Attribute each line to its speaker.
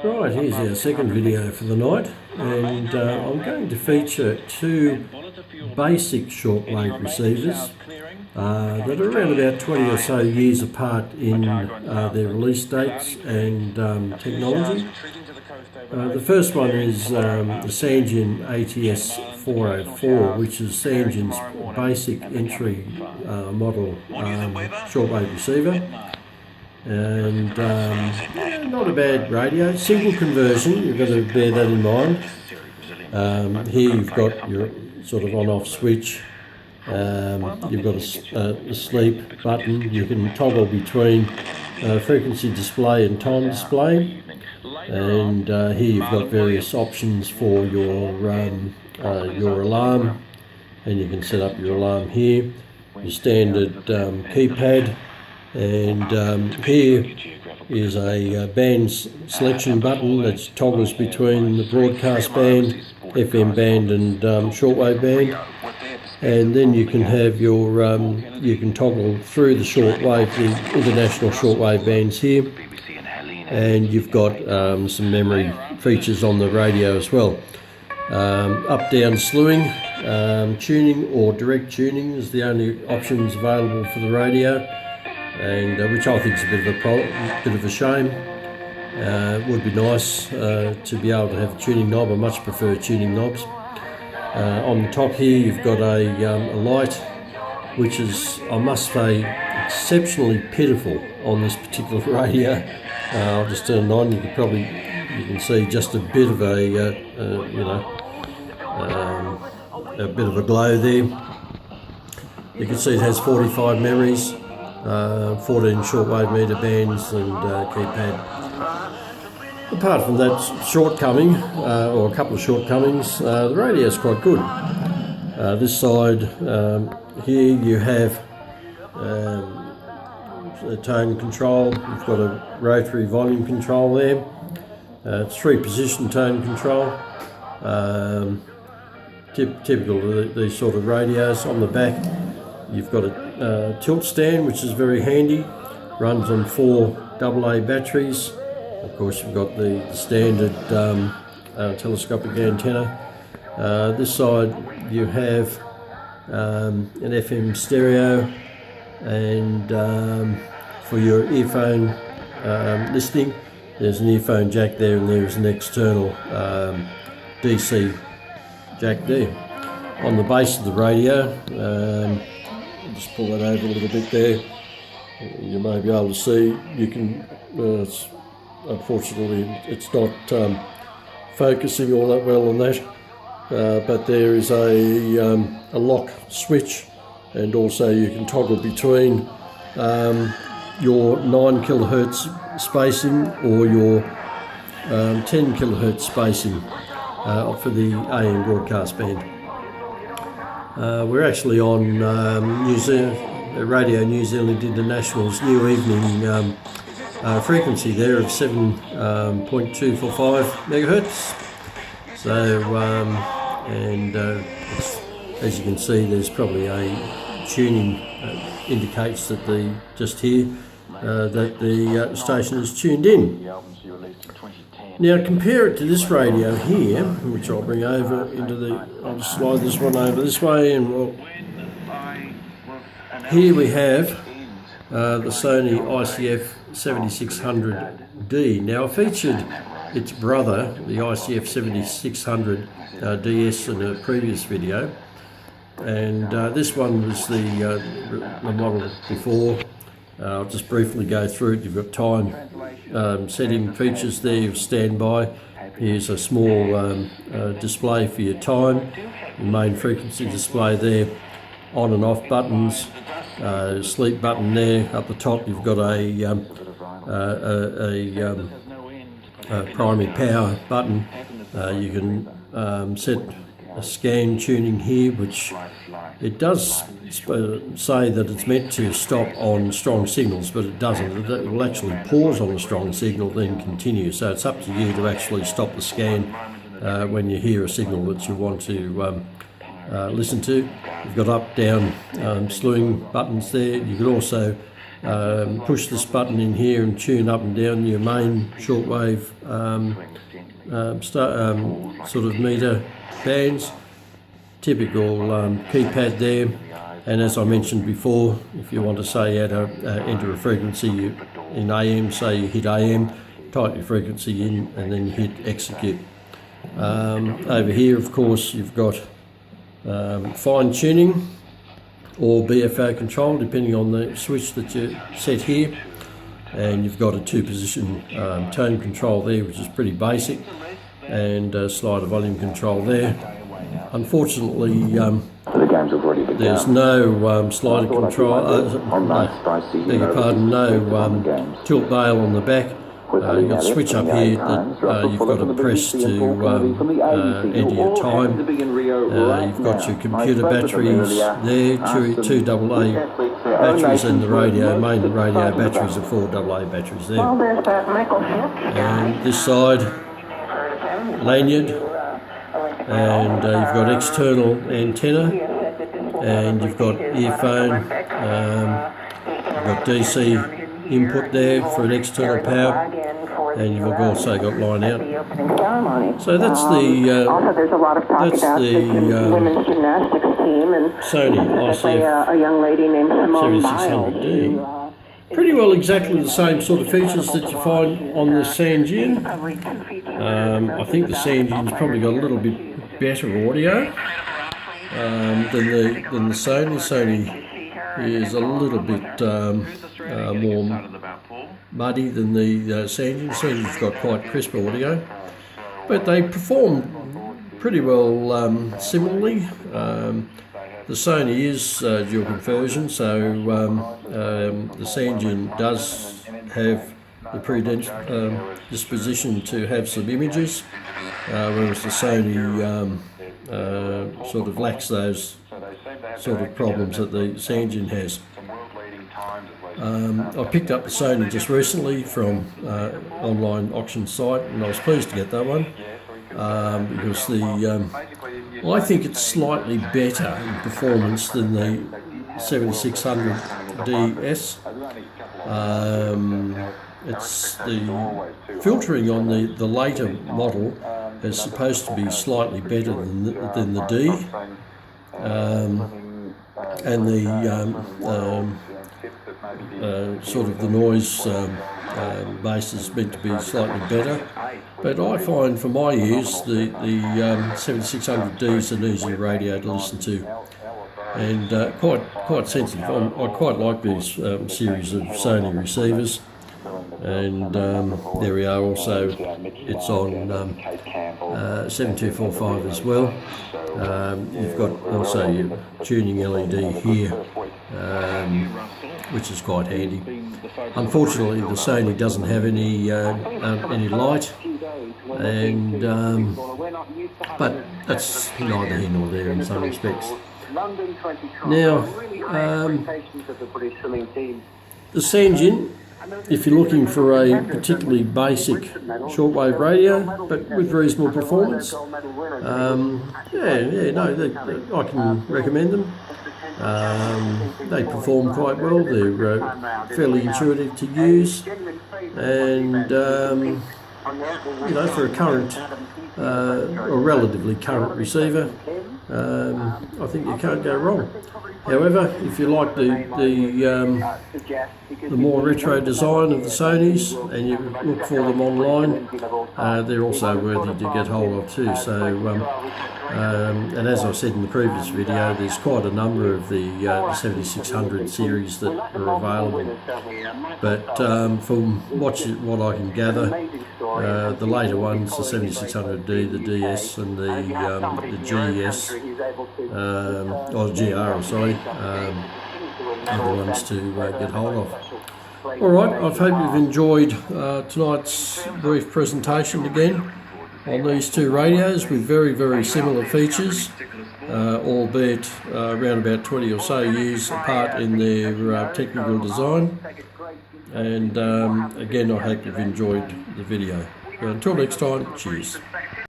Speaker 1: Right, here's our second video for the night, and I'm going to feature two basic shortwave receivers that are around about 20 or so years apart in their release dates and technology. The first one is the Sony ATS 404, which is Sony's basic entry model shortwave receiver. And not a bad radio, simple conversion, you've got to bear that in mind. Here you've got your sort of on-off switch, you've got a sleep button, you can toggle between frequency display and time display, and here you've got various options for your alarm, and you can set up your alarm here, your standard keypad. And here is a band selection button that toggles between the broadcast band, FM band and shortwave band. And then you can have your, you can toggle through the shortwave, the international shortwave bands here. And you've got some memory features on the radio as well. Up-down slewing, tuning or direct tuning is the only options available for the radio. And which I think is a bit of a shame. It would be nice to be able to have a tuning knob. I much prefer tuning knobs. On the top here you've got a light, which is, I must say, exceptionally pitiful on this particular radio. I'll just turn it on. You can see just a bit of a bit of a glow there. You can see it has 45 memories. 14 shortwave meter bands and keypad. Apart from that shortcoming, or a couple of shortcomings, the radio is quite good. This side here you have a tone control. You've got a rotary volume control there. It's 3-position tone control. Typical of these sort of radios. On the back you've got a tilt stand, which is very handy, runs on 4 AA batteries. Of course you've got the standard telescopic antenna. This side you have an FM stereo, and for your earphone listening there's an earphone jack there, and there is an external DC jack there. On the base of the radio, just pull that over a little bit there, you may be able to see, you can, unfortunately it's not focusing all that well on that, but there is a lock switch, and also you can toggle between your 9 kilohertz spacing or your 10 kilohertz spacing for the AM broadcast band. We're actually on New Zealand, Radio New Zealand International's new evening frequency there of 7.245 megahertz. So, as you can see, there's probably a tuning indicates that that the station is tuned in. Now compare it to this radio here, which I'll bring over into I'll just slide this one over this way, and here we have the Sony ICF 7600D. Now I featured its brother, the ICF 7600 DS, in a previous video, and this one was the model before. I'll just briefly go through it. You've got time setting features there, you've standby. Here's a small display for your time, the main frequency display there, on and off buttons, sleep button there. Up the top you've got a primary power button. You can set a scan tuning here, which it does say that it's meant to stop on strong signals, but it doesn't. It will actually pause on a strong signal, then continue. So it's up to you to actually stop the scan when you hear a signal that you want to listen to. You've got up, down slewing buttons there. You could also push this button in here and tune up and down your main shortwave sort of meter bands. Typical keypad there, and as I mentioned before, if you want to say enter a frequency in AM, say you hit AM, type your frequency in and then hit execute. Over here, of course, you've got fine tuning or BFO control depending on the switch that you set here, and you've got a 2-position tone control there, which is pretty basic, and slider volume control there. Unfortunately, there's no slider control, beg your pardon, no tilt bail on the back. You've got a switch up here that you've got to press to enter your time. You've got your computer batteries there, two AA batteries, and the main radio batteries are 4 AA batteries there. And this side, lanyard, and you've got external antenna, and you've got earphone, you've got DC input there for an external power, and you've also got line out. So that's the
Speaker 2: women's gymnastics team, and
Speaker 1: Sony ICF
Speaker 2: a young lady named Simone
Speaker 1: 7600D. Pretty well exactly the same sort of features that you find on the Sanjin. I think the Sanjin's probably got a little bit better audio than the Sony. Sony is a little bit more muddy than the Sanjin. Sanjin's got quite crisp audio, but they perform pretty well similarly. The Sony is dual conversion, so the Sanjin does have the predisposition to have some images, whereas the Sony sort of lacks those sort of problems that the Sanjin has. I picked up the Sony just recently from online auction site, and I was pleased to get that one because I think it's slightly better in performance than the 7600DS. It's the filtering on the later model is supposed to be slightly better than the D, and the sort of the noise base is meant to be slightly better. But I find for my ears the 7600D is an easy radio to listen to, and quite sensitive. I quite like these series of Sony receivers, and there we are. Also, it's on 7245 as well. You've got also your tuning LED here, which is quite handy. Unfortunately, the Sony doesn't have any light, and but that's neither here nor there in some respects. Now, the Sanjin, if you're looking for a particularly basic shortwave radio, but with reasonable performance, I can recommend them. They perform quite well. They're fairly intuitive to use, and for a current or relatively current receiver, I think you can't go wrong. However, if you like the more retro design of the Sonys and you look for them online, they're also worthy to get hold of too. So, and as I said in the previous video, there's quite a number of the 7600 series that are available. But from what I can gather, the later ones, the 7600D, the DS, and the GS, or GR, sorry, are the ones to get hold of. Alright, I hope you've enjoyed tonight's brief presentation again on these two radios with very, very similar features, albeit around about 20 or so years apart in their technical design. And again, I hope you've enjoyed the video. Until next time, cheers.